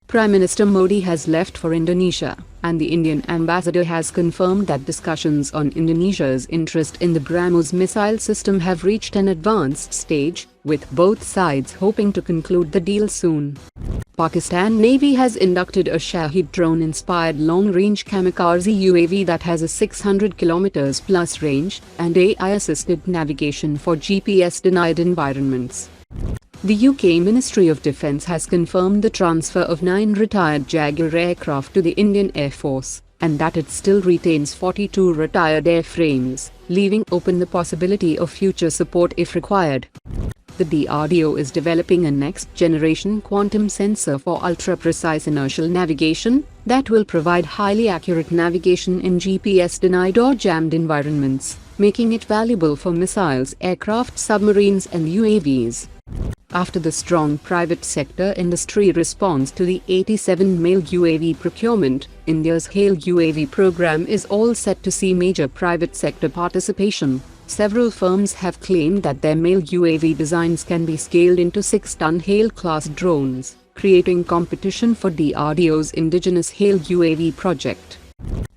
Prime Minister Modi has left for Indonesia, and the Indian ambassador has confirmed that discussions on Indonesia's interest in the BrahMos missile system have reached an advanced stage, with both sides hoping to conclude the deal soon. Pakistan Navy has inducted a Shahed drone-inspired long-range Kamikaze UAV that has a 600 km plus range and AI-assisted navigation for GPS-denied environments. The UK Ministry of Defence has confirmed the transfer of 9 retired Jaguar aircraft to the Indian Air Force, and that it still retains 42 retired airframes, leaving open the possibility of future support if required. The DRDO is developing a next-generation quantum sensor for ultra-precise inertial navigation that will provide highly accurate navigation in GPS-denied or jammed environments, making it valuable for missiles, aircraft, submarines and UAVs. After the strong private sector industry response to the 87 MALE UAV procurement, India's HALE UAV program is all set to see major private sector participation. Several firms have claimed that their MALE UAV designs can be scaled into 6-ton HALE-class drones, creating competition for DRDO's Indigenous HALE UAV project.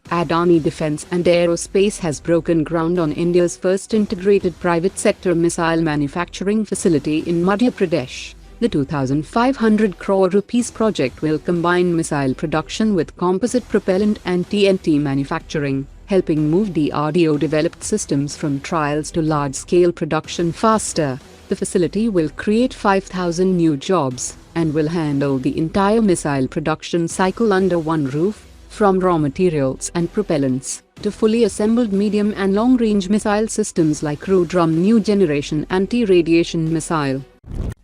Adani Defence and Aerospace has broken ground on India's first integrated private sector missile manufacturing facility in Madhya Pradesh. The 2,500 crore rupees project will combine missile production with composite propellant and TNT manufacturing, helping move DRDO-developed systems from trials to large-scale production faster. The facility will create 5,000 new jobs and will handle the entire missile production cycle under one roof, from raw materials and propellants to fully assembled medium and long-range missile systems like Crore new generation anti-radiation missile.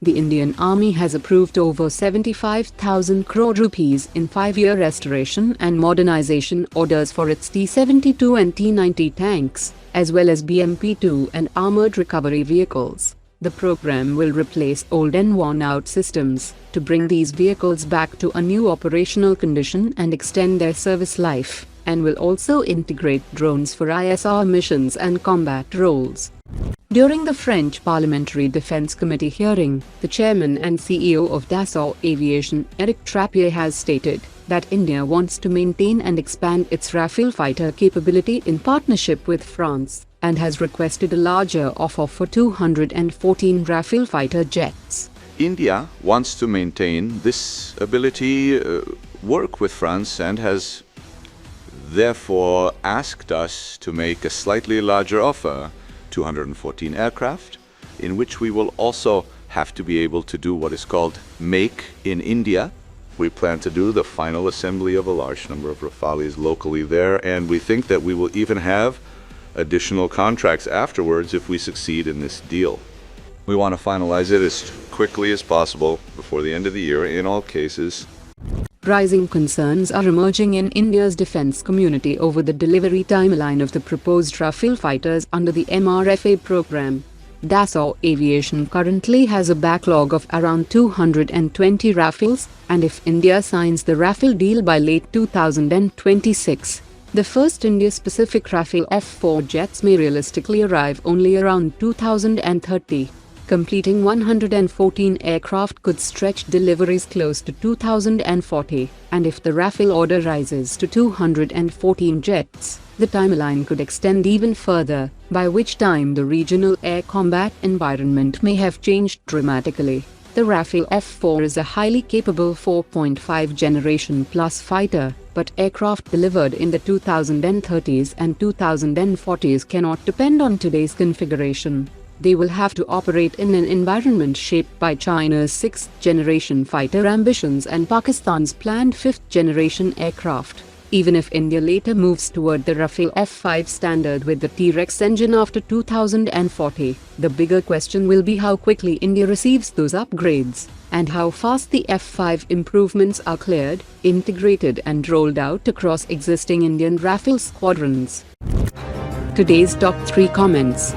The Indian Army has approved over 75,000 crore rupees in 5-year restoration and modernization orders for its T-72 and T-90 tanks, as well as BMP-2 and armored recovery vehicles. The program will replace old and worn-out systems to bring these vehicles back to a new operational condition and extend their service life, and will also integrate drones for ISR missions and combat roles. During the French Parliamentary Defense Committee hearing, the chairman and CEO of Dassault Aviation, Éric Trappier, has stated that India wants to maintain and expand its Rafale fighter capability in partnership with France, and has requested a larger offer for 214 Rafale fighter jets. India wants to maintain this ability, work with France, and has therefore asked us to make a slightly larger offer, 214 aircraft, in which we will also have to be able to do what is called Make in India. We plan to do the final assembly of a large number of Rafales locally there, and we think that we will even have additional contracts afterwards if we succeed in this deal. We want to finalize it as quickly as possible before the end of the year in all cases. Rising concerns are emerging in India's defense community over the delivery timeline of the proposed Rafale fighters under the MRFA program. Dassault Aviation currently has a backlog of around 220 Rafales, and if India signs the Rafale deal by late 2026, the first India-specific Rafale F-4 jets may realistically arrive only around 2030. Completing 114 aircraft could stretch deliveries close to 2040, and if the Rafale order rises to 214 jets, the timeline could extend even further, by which time the regional air combat environment may have changed dramatically. The Rafale F-4 is a highly capable 4.5 generation plus fighter, but aircraft delivered in the 2030s and 2040s cannot depend on today's configuration. They will have to operate in an environment shaped by China's 6th generation fighter ambitions and Pakistan's planned 5th generation aircraft. Even if India later moves toward the Rafale F-5 standard with the T-Rex engine after 2040, the bigger question will be how quickly India receives those upgrades, and how fast the F-5 improvements are cleared, integrated and rolled out across existing Indian Rafale squadrons. Today's top 3 comments.